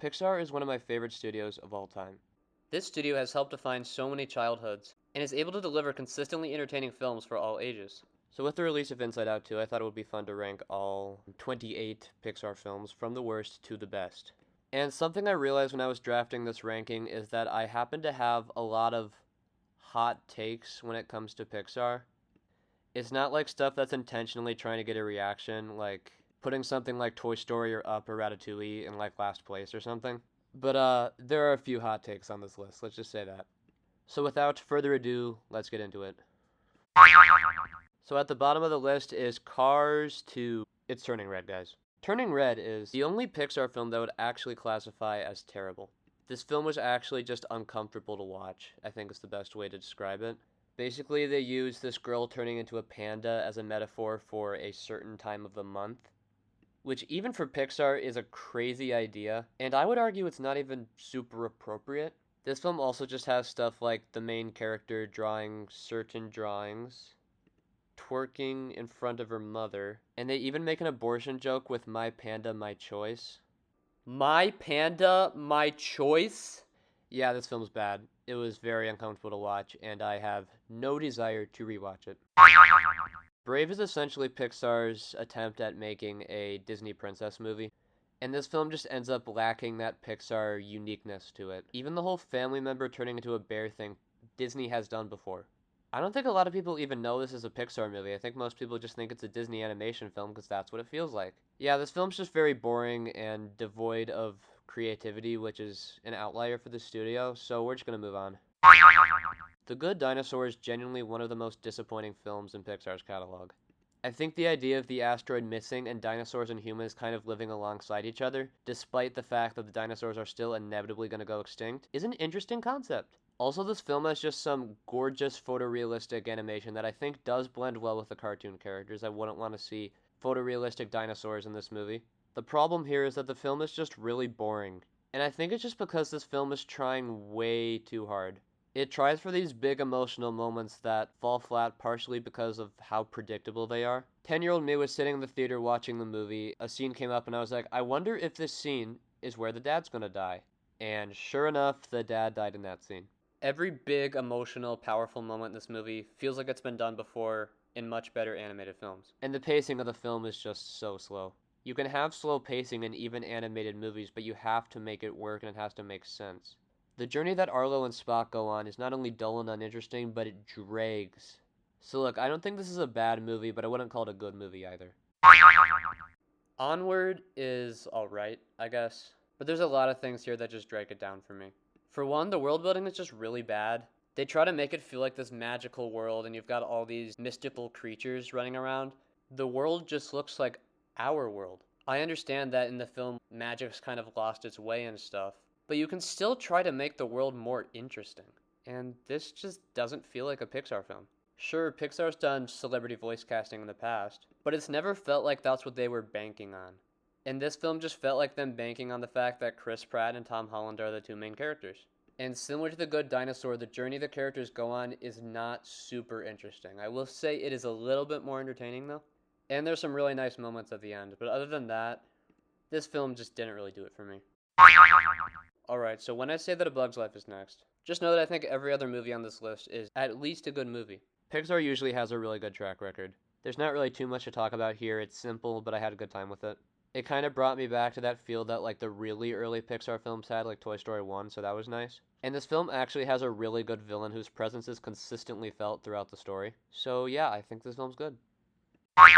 Pixar is one of my favorite studios of all time. This studio has helped define so many childhoods, and is able to deliver consistently entertaining films for all ages. So with the release of Inside Out 2, I thought it would be fun to rank all 28 Pixar films from the worst to the best. And something I realized when I was drafting this ranking is that I happen to have a lot of hot takes when it comes to Pixar. It's not like stuff that's intentionally trying to get a reaction, like putting something like Toy Story or Up or Ratatouille in like last place or something. But there are a few hot takes on this list, let's just say that. So without further ado, let's get into it. So at the bottom of the list is Cars 2. It's Turning Red, guys. Turning Red is the only Pixar film that would actually classify as terrible. This film was actually just uncomfortable to watch, I think is the best way to describe it. Basically, they use this girl turning into a panda as a metaphor for a certain time of the month, which even for Pixar is a crazy idea, and I would argue it's not even super appropriate. This film also just has stuff like the main character drawing certain drawings, twerking in front of her mother, and they even make an abortion joke with My Panda, My Choice. My Panda, My Choice? Yeah, this film's bad. It was very uncomfortable to watch, and I have no desire to rewatch it. Brave is essentially Pixar's attempt at making a Disney princess movie, and this film just ends up lacking that Pixar uniqueness to it. Even the whole family member turning into a bear thing, Disney has done before. I don't think a lot of people even know this is a Pixar movie. I think most people just think it's a Disney animation film because that's what it feels like. Yeah, this film's just very boring and devoid of creativity, which is an outlier for the studio, so we're just gonna move on. The Good Dinosaur is genuinely one of the most disappointing films in Pixar's catalog. I think the idea of the asteroid missing and dinosaurs and humans kind of living alongside each other, despite the fact that the dinosaurs are still inevitably going to go extinct, is an interesting concept. Also, this film has just some gorgeous photorealistic animation that I think does blend well with the cartoon characters. I wouldn't want to see photorealistic dinosaurs in this movie. The problem here is that the film is just really boring, and I think it's just because this film is trying way too hard. It tries for these big emotional moments that fall flat partially because of how predictable they are. 10-year-old me was sitting in the theater watching the movie. A scene came up and I was like, I wonder if this scene is where the dad's gonna die. And sure enough, the dad died in that scene. Every big, emotional, powerful moment in this movie feels like it's been done before in much better animated films. And the pacing of the film is just so slow. You can have slow pacing in even animated movies, but you have to make it work and it has to make sense. The journey that Arlo and Spock go on is not only dull and uninteresting, but it drags. So look, I don't think this is a bad movie, but I wouldn't call it a good movie either. Onward is alright, I guess. But there's a lot of things here that just drag it down for me. For one, the world building is just really bad. They try to make it feel like this magical world, and you've got all these mystical creatures running around. The world just looks like our world. I understand that in the film, magic's kind of lost its way and stuff, but you can still try to make the world more interesting. And this just doesn't feel like a Pixar film. Sure, Pixar's done celebrity voice casting in the past, but it's never felt like that's what they were banking on. And this film just felt like them banking on the fact that Chris Pratt and Tom Holland are the two main characters. And similar to The Good Dinosaur, the journey the characters go on is not super interesting. I will say it is a little bit more entertaining though. And there's some really nice moments at the end, but other than that, this film just didn't really do it for me. Alright, so when I say that A Bug's Life is next, just know that I think every other movie on this list is at least a good movie. Pixar usually has a really good track record. There's not really too much to talk about here, it's simple, but I had a good time with it. It kind of brought me back to that feel that like the really early Pixar films had, like Toy Story 1, so that was nice. And this film actually has a really good villain whose presence is consistently felt throughout the story. So yeah, I think this film's good. I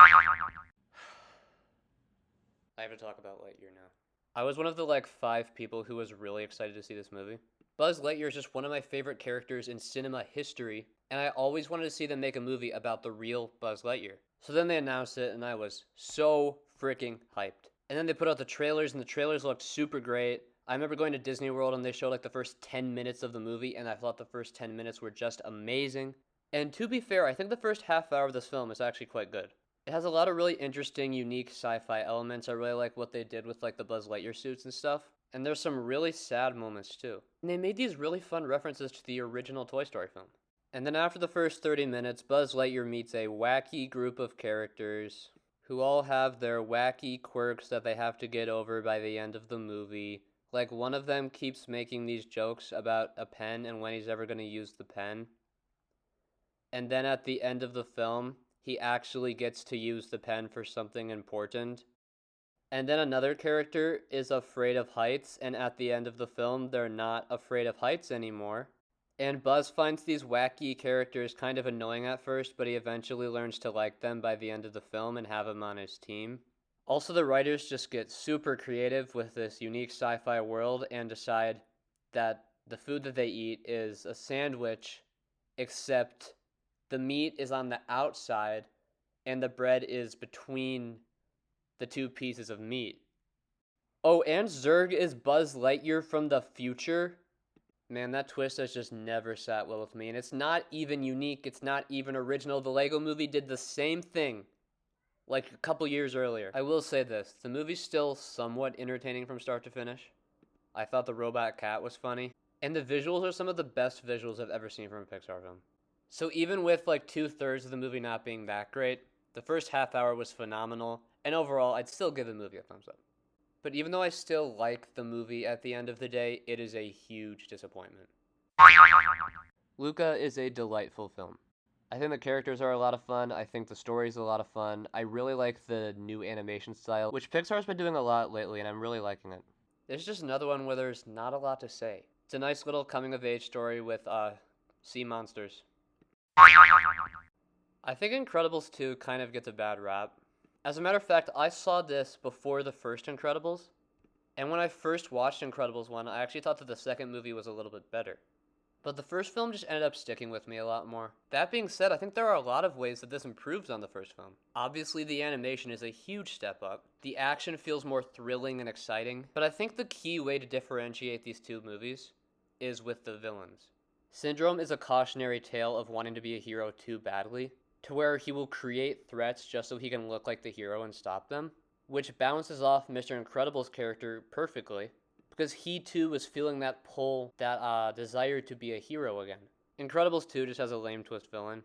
have to talk about Lightyear now. I was one of the 5 people who was really excited to see this movie. Buzz Lightyear is just one of my favorite characters in cinema history, and I always wanted to see them make a movie about the real Buzz Lightyear. So then they announced it, and I was so freaking hyped. And then they put out the trailers, and the trailers looked super great. I remember going to Disney World, and they showed the first 10 minutes of the movie, and I thought the first 10 minutes were just amazing. And to be fair, I think the first half hour of this film is actually quite good. It has a lot of really interesting, unique sci-fi elements. I really like what they did with the Buzz Lightyear suits and stuff. And there's some really sad moments too. And they made these really fun references to the original Toy Story film. And then after the first 30 minutes, Buzz Lightyear meets a wacky group of characters who all have their wacky quirks that they have to get over by the end of the movie, Like, one of them keeps making these jokes about a pen and when he's ever going to use the pen. And then at the end of the film, he actually gets to use the pen for something important. And then another character is afraid of heights, and at the end of the film, they're not afraid of heights anymore. And Buzz finds these wacky characters kind of annoying at first, but he eventually learns to like them by the end of the film and have them on his team. Also, the writers just get super creative with this unique sci-fi world and decide that the food that they eat is a sandwich, except the meat is on the outside and the bread is between the two pieces of meat. Oh, and Zurg is Buzz Lightyear from the future. Man, that twist has just never sat well with me, and it's not even unique, it's not even original. The Lego Movie did the same thing, like a couple years earlier. I will say this, the movie's still somewhat entertaining from start to finish. I thought the robot cat was funny, and the visuals are some of the best visuals I've ever seen from a Pixar film. So even with like 2/3 of the movie not being that great, the first half hour was phenomenal, and overall, I'd still give the movie a thumbs up. But even though I still like the movie at the end of the day, it is a huge disappointment. Luca is a delightful film. I think the characters are a lot of fun. I think the story is a lot of fun. I really like the new animation style, which Pixar's been doing a lot lately, and I'm really liking it. It's just another one where there's not a lot to say. It's a nice little coming-of-age story with sea monsters. I think Incredibles 2 kind of gets a bad rap. As a matter of fact, I saw this before the first Incredibles, and when I first watched Incredibles 1, I actually thought that the second movie was a little bit better. But the first film just ended up sticking with me a lot more. That being said, I think there are a lot of ways that this improves on the first film. Obviously, the animation is a huge step up. The action feels more thrilling and exciting, but I think the key way to differentiate these two movies is with the villains. Syndrome is a cautionary tale of wanting to be a hero too badly, to where he will create threats just so he can look like the hero and stop them, which balances off Mr. Incredible's character perfectly, because he too was feeling that pull, that desire to be a hero again. Incredibles 2 just has a lame twist villain.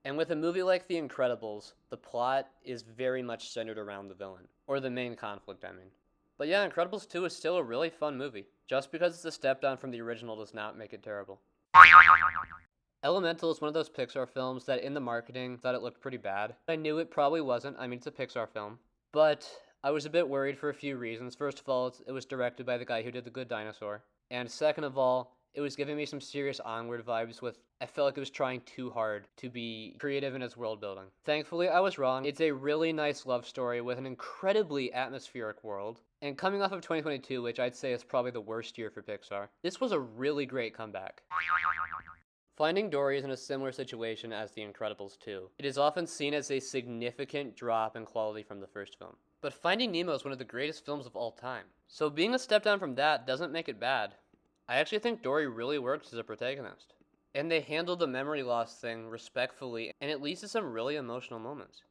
And with a movie like The Incredibles, the plot is very much centered around the villain, or the main conflict, I mean. But yeah, Incredibles 2 is still a really fun movie. Just because it's a step down from the original does not make it terrible. Elemental is one of those Pixar films that in the marketing thought it looked pretty bad. I knew it probably wasn't. I mean, it's a Pixar film. But I was a bit worried for a few reasons. First of all, it was directed by the guy who did The Good Dinosaur. And second of all, it was giving me some serious Onward vibes with, I felt like it was trying too hard to be creative in its world building. Thankfully, I was wrong. It's a really nice love story with an incredibly atmospheric world. And coming off of 2022, which I'd say is probably the worst year for Pixar, this was a really great comeback. Finding Dory is in a similar situation as The Incredibles 2. It is often seen as a significant drop in quality from the first film. But Finding Nemo is one of the greatest films of all time. So being a step down from that doesn't make it bad. I actually think Dory really works as a protagonist. And they handled the memory loss thing respectfully, and it leads to some really emotional moments.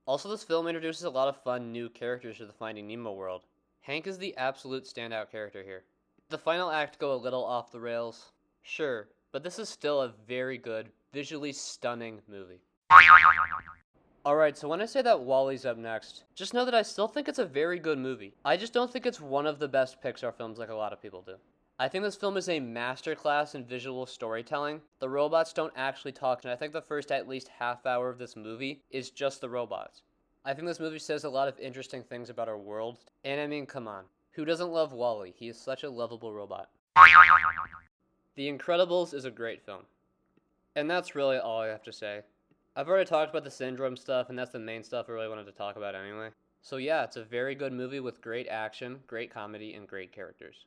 Also, this film introduces a lot of fun new characters to the Finding Nemo world. Hank is the absolute standout character here. The final act go a little off the rails, sure, but this is still a very good, visually stunning movie. Alright, so when I say that WALL-E's up next, just know that I still think it's a very good movie. I just don't think it's one of the best Pixar films like a lot of people do. I think this film is a masterclass in visual storytelling. The robots don't actually talk, and I think the first at least half hour of this movie is just the robots. I think this movie says a lot of interesting things about our world, and I mean, come on. Who doesn't love WALL-E? He is such a lovable robot. The Incredibles is a great film. And that's really all I have to say. I've already talked about the Syndrome stuff, and that's the main stuff I really wanted to talk about anyway. So yeah, it's a very good movie with great action, great comedy, and great characters.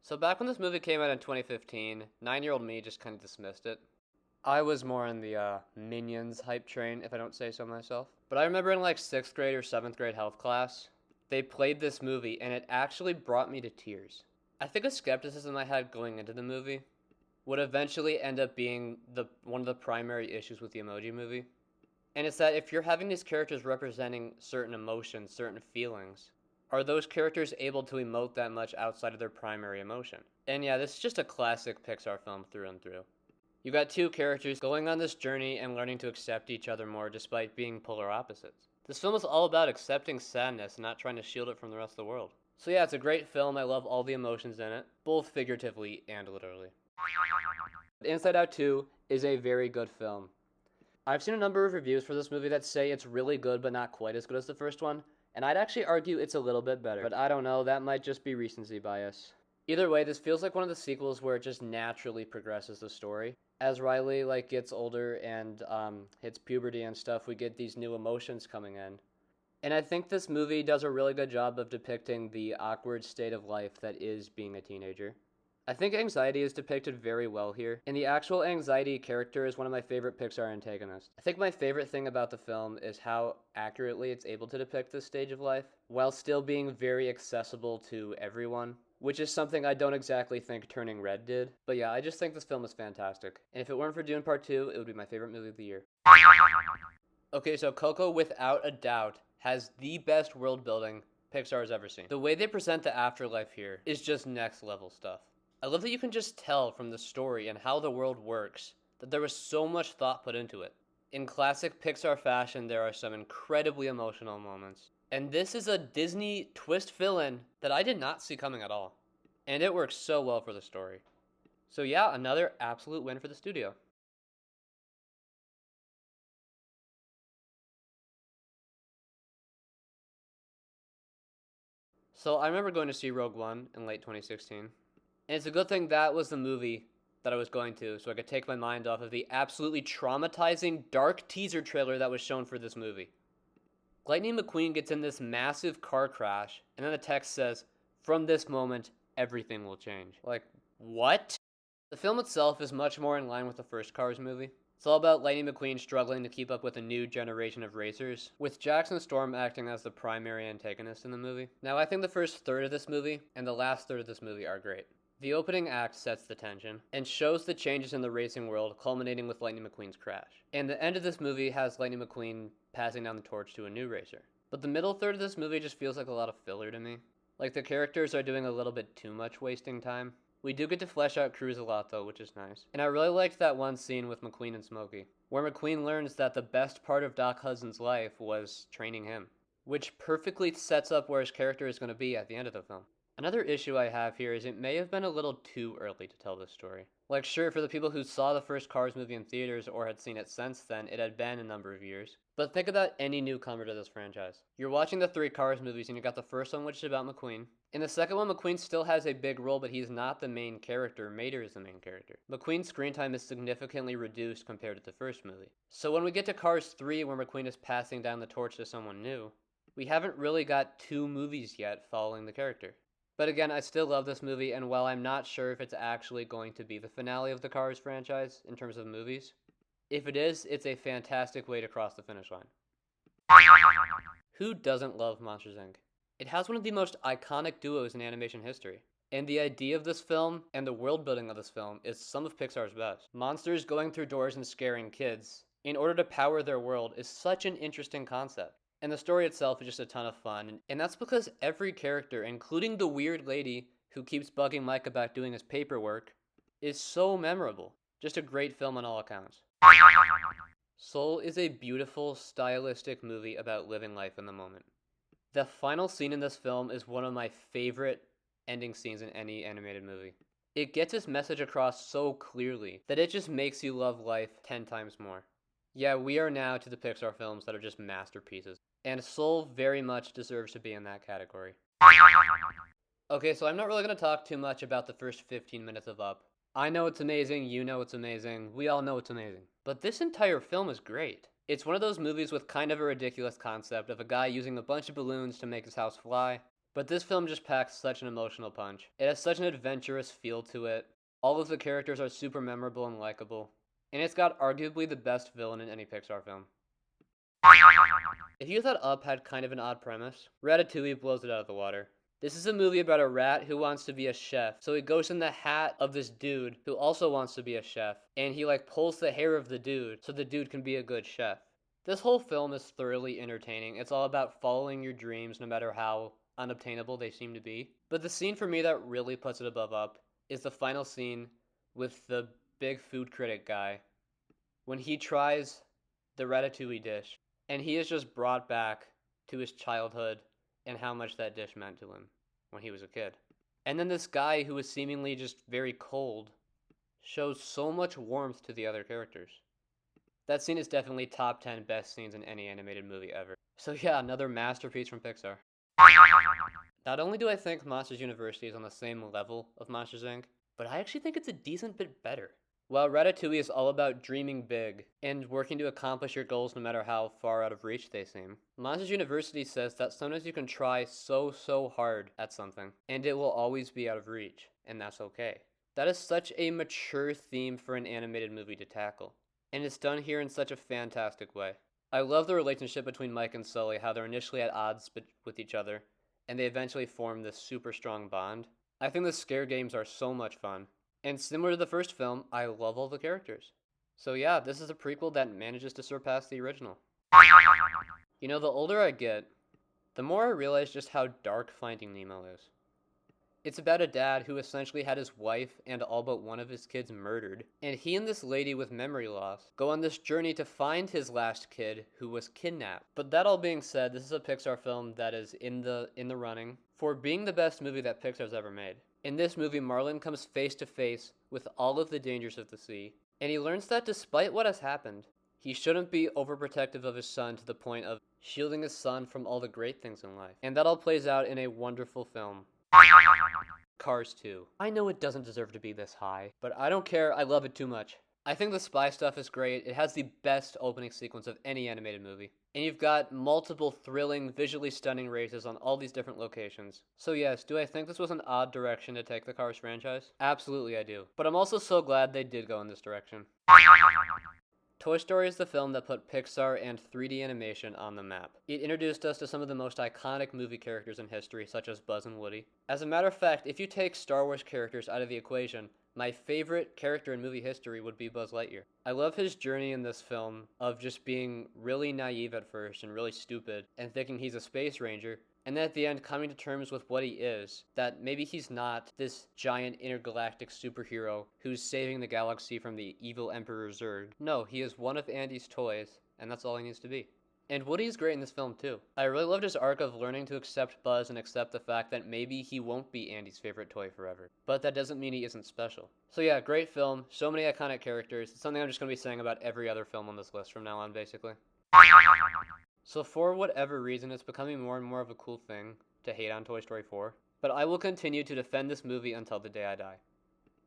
So back when this movie came out in 2015, 9-year-old me just kind of dismissed it. I was more on the Minions hype train, if I don't say so myself. But I remember in like 6th grade or 7th grade health class, they played this movie, and it actually brought me to tears. I think a skepticism I had going into the movie would eventually end up being one of the primary issues with the Emoji Movie. And it's that if you're having these characters representing certain emotions, certain feelings, are those characters able to emote that much outside of their primary emotion? And yeah, this is just a classic Pixar film through and through. You got two characters going on this journey and learning to accept each other more despite being polar opposites. This film is all about accepting sadness and not trying to shield it from the rest of the world. So yeah, it's a great film. I love all the emotions in it, both figuratively and literally. Inside Out 2 is a very good film. I've seen a number of reviews for this movie that say it's really good but not quite as good as the first one, and I'd actually argue it's a little bit better, but I don't know, that might just be recency bias. Either way, this feels like one of the sequels where it just naturally progresses the story. As Riley gets older and hits puberty and stuff, we get these new emotions coming in. And I think this movie does a really good job of depicting the awkward state of life that is being a teenager. I think anxiety is depicted very well here, and the actual anxiety character is one of my favorite Pixar antagonists. I think my favorite thing about the film is how accurately it's able to depict this stage of life, while still being very accessible to everyone, which is something I don't exactly think Turning Red did. But yeah, I just think this film is fantastic, and if it weren't for Dune Part 2, it would be my favorite movie of the year. Okay, so Coco, without a doubt, has the best world building Pixar has ever seen. The way they present the afterlife here is just next level stuff. I love that you can just tell from the story and how the world works that there was so much thought put into it. In classic Pixar fashion, there are some incredibly emotional moments. And this is a Disney twist villain that I did not see coming at all. And it works so well for the story. So yeah, another absolute win for the studio. So I remember going to see Rogue One in late 2016. And it's a good thing that was the movie that I was going to, so I could take my mind off of the absolutely traumatizing dark teaser trailer that was shown for this movie. Lightning McQueen gets in this massive car crash, and then the text says, "From this moment, everything will change." Like, what? The film itself is much more in line with the first Cars movie. It's all about Lightning McQueen struggling to keep up with a new generation of racers, with Jackson Storm acting as the primary antagonist in the movie. Now, I think the first third of this movie and the last third of this movie are great. The opening act sets the tension and shows the changes in the racing world, culminating with Lightning McQueen's crash. And the end of this movie has Lightning McQueen passing down the torch to a new racer. But the middle third of this movie just feels like a lot of filler to me. Like the characters are doing a little bit too much wasting time. We do get to flesh out Cruz a lot though, which is nice. And I really liked that one scene with McQueen and Smokey, where McQueen learns that the best part of Doc Hudson's life was training him, which perfectly sets up where his character is going to be at the end of the film. Another issue I have here is it may have been a little too early to tell this story. Like, sure, for the people who saw the first Cars movie in theaters or had seen it since then, it had been a number of years. But think about any newcomer to this franchise. You're watching the three Cars movies and you got the first one, which is about McQueen. In the second one, McQueen still has a big role, but he's not the main character. Mater is the main character. McQueen's screen time is significantly reduced compared to the first movie. So when we get to Cars 3, where McQueen is passing down the torch to someone new, we haven't really got two movies yet following the character. But again, I still love this movie, and while I'm not sure if it's actually going to be the finale of the Cars franchise in terms of movies, if it is, it's a fantastic way to cross the finish line. Who doesn't love Monsters Inc? It has one of the most iconic duos in animation history. And the idea of this film and the world building of this film is some of Pixar's best. Monsters going through doors and scaring kids in order to power their world is such an interesting concept. And the story itself is just a ton of fun. And that's because every character, including the weird lady who keeps bugging Mike about doing his paperwork, is so memorable. Just a great film on all accounts. Soul is a beautiful, stylistic movie about living life in the moment. The final scene in this film is one of my favorite ending scenes in any animated movie. It gets its message across so clearly that it just makes you love life 10 times more. Yeah, we are now to the Pixar films that are just masterpieces, and Soul very much deserves to be in that category. Okay, so I'm not really going to talk too much about the first 15 minutes of Up. I know it's amazing, you know it's amazing, we all know it's amazing. But this entire film is great. It's one of those movies with kind of a ridiculous concept of a guy using a bunch of balloons to make his house fly, but this film just packs such an emotional punch. It has such an adventurous feel to it. All of the characters are super memorable and likable. And it's got arguably the best villain in any Pixar film. If you thought Up had kind of an odd premise, Ratatouille blows it out of the water. This is a movie about a rat who wants to be a chef, so he goes in the hat of this dude who also wants to be a chef, and he pulls the hair of the dude so the dude can be a good chef. This whole film is thoroughly entertaining. It's all about following your dreams no matter how unobtainable they seem to be. But the scene for me that really puts it above Up is the final scene with the big food critic guy when he tries the ratatouille dish, and he is just brought back to his childhood and how much that dish meant to him when he was a kid. And then this guy who was seemingly just very cold shows so much warmth to the other characters. That scene is definitely top 10 best scenes in any animated movie ever. So yeah, another masterpiece from Pixar. Not only do I think Monsters University is on the same level of Monsters Inc., but I actually think it's a decent bit better. While Ratatouille is all about dreaming big and working to accomplish your goals no matter how far out of reach they seem, Monsters University says that sometimes you can try so hard at something and it will always be out of reach, and that's okay. That is such a mature theme for an animated movie to tackle, and it's done here in such a fantastic way. I love the relationship between Mike and Sully, how they're initially at odds with each other, and they eventually form this super strong bond. I think the scare games are so much fun. And similar to the first film, I love all the characters. So yeah, this is a prequel that manages to surpass the original. You know, the older I get, the more I realize just how dark Finding Nemo is. It's about a dad who essentially had his wife and all but one of his kids murdered, and he and this lady with memory loss go on this journey to find his last kid who was kidnapped. But that all being said, this is a Pixar film that is in the running for being the best movie that Pixar's ever made. In this movie, Marlin comes face to face with all of the dangers of the sea, and he learns that despite what has happened, he shouldn't be overprotective of his son to the point of shielding his son from all the great things in life. And that all plays out in a wonderful film. Cars 2. I know it doesn't deserve to be this high, but I don't care, I love it too much. I think the spy stuff is great. It has the best opening sequence of any animated movie. And you've got multiple thrilling, visually stunning races on all these different locations. So yes, do I think this was an odd direction to take the Cars franchise? Absolutely I do. But I'm also so glad they did go in this direction. Toy Story is the film that put Pixar and 3D animation on the map. It introduced us to some of the most iconic movie characters in history, such as Buzz and Woody. As a matter of fact, if you take Star Wars characters out of the equation, my favorite character in movie history would be Buzz Lightyear. I love his journey in this film of just being really naive at first and really stupid and thinking he's a space ranger, and then at the end coming to terms with what he is, that maybe he's not this giant intergalactic superhero who's saving the galaxy from the evil Emperor Zurg. No, he is one of Andy's toys, and that's all he needs to be. And Woody's great in this film too. I really loved his arc of learning to accept Buzz and accept the fact that maybe he won't be Andy's favorite toy forever. But that doesn't mean he isn't special. So yeah, great film, so many iconic characters. It's something I'm just going to be saying about every other film on this list from now on, basically. So for whatever reason, it's becoming more and more of a cool thing to hate on Toy Story 4, but I will continue to defend this movie until the day I die.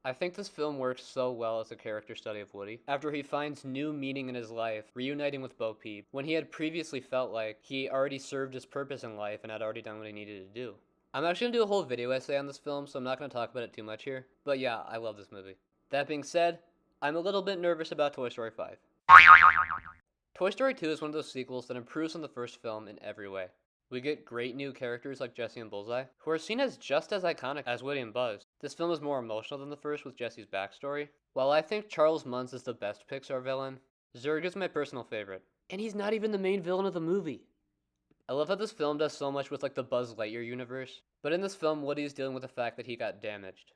I think this film works so well as a character study of Woody, after he finds new meaning in his life, reuniting with Bo Peep, when he had previously felt like he already served his purpose in life and had already done what he needed to do. I'm actually going to do a whole video essay on this film, so I'm not going to talk about it too much here, but yeah, I love this movie. That being said, I'm a little bit nervous about Toy Story 5. Toy Story 2 is one of those sequels that improves on the first film in every way. We get great new characters like Jessie and Bullseye, who are seen as just as iconic as Woody and Buzz. This film is more emotional than the first with Jessie's backstory. While I think Charles Muntz is the best Pixar villain, Zurg is my personal favorite. And he's not even the main villain of the movie. I love how this film does so much with like the Buzz Lightyear universe, but in this film Woody's dealing with the fact that he got damaged,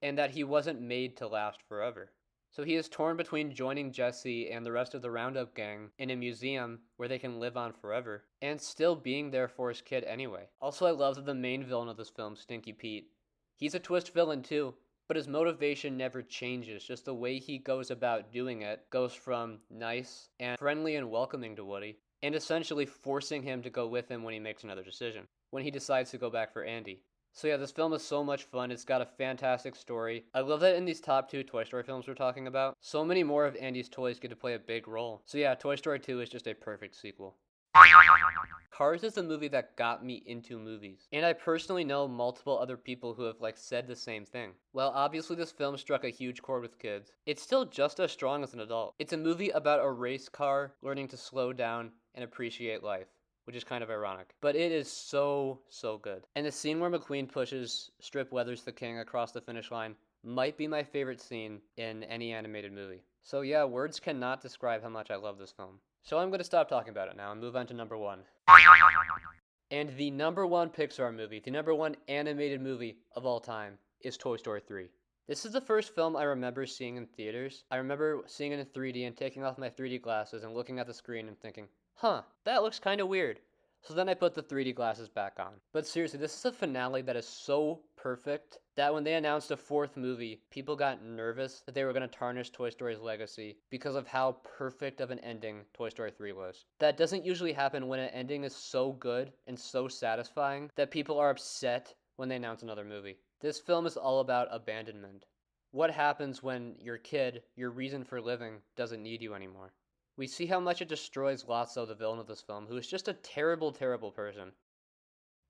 and that he wasn't made to last forever. So he is torn between joining Jessie and the rest of the Roundup gang in a museum where they can live on forever, and still being there for his kid anyway. Also, I love that the main villain of this film, Stinky Pete, he's a twist villain too, but his motivation never changes, just the way he goes about doing it goes from nice and friendly and welcoming to Woody, and essentially forcing him to go with him when he makes another decision, when he decides to go back for Andy. So yeah, this film is so much fun. It's got a fantastic story. I love that in these top 2 Toy Story films we're talking about, so many more of Andy's toys get to play a big role. So yeah, Toy Story 2 is just a perfect sequel. Cars is the movie that got me into movies, and I personally know multiple other people who have said the same thing. While obviously this film struck a huge chord with kids, it's still just as strong as an adult. It's a movie about a race car learning to slow down and appreciate life, which is kind of ironic. But it is so good. And the scene where McQueen pushes Strip Weathers the King across the finish line might be my favorite scene in any animated movie. So yeah, words cannot describe how much I love this film. So I'm going to stop talking about it now and move on to number 1. And the number 1 Pixar movie, the number 1 animated movie of all time, is Toy Story 3. This is the first film I remember seeing in theaters. I remember seeing it in 3D and taking off my 3D glasses and looking at the screen and thinking, huh, that looks kind of weird. So then I put the 3D glasses back on. But seriously, this is a finale that is so perfect that when they announced a fourth movie, people got nervous that they were going to tarnish Toy Story's legacy because of how perfect of an ending Toy Story 3 was. That doesn't usually happen when an ending is so good and so satisfying that people are upset when they announce another movie. This film is all about abandonment. What happens when your kid, your reason for living, doesn't need you anymore? We see how much it destroys Lotso, the villain of this film, who is just a terrible, terrible person.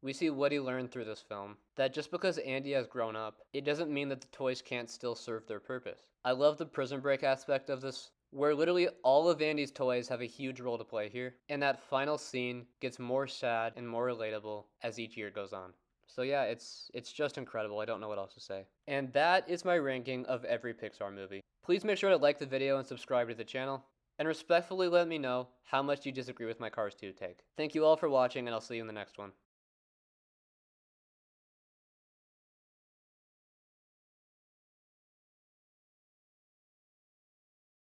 We see Woody learn through this film that just because Andy has grown up, it doesn't mean that the toys can't still serve their purpose. I love the Prison Break aspect of this, where literally all of Andy's toys have a huge role to play here, and that final scene gets more sad and more relatable as each year goes on. So yeah, it's just incredible. I don't know what else to say. And that is my ranking of every Pixar movie. Please make sure to like the video and subscribe to the channel. And respectfully let me know how much you disagree with my Cars 2 take. Thank you all for watching, and I'll see you in the next one.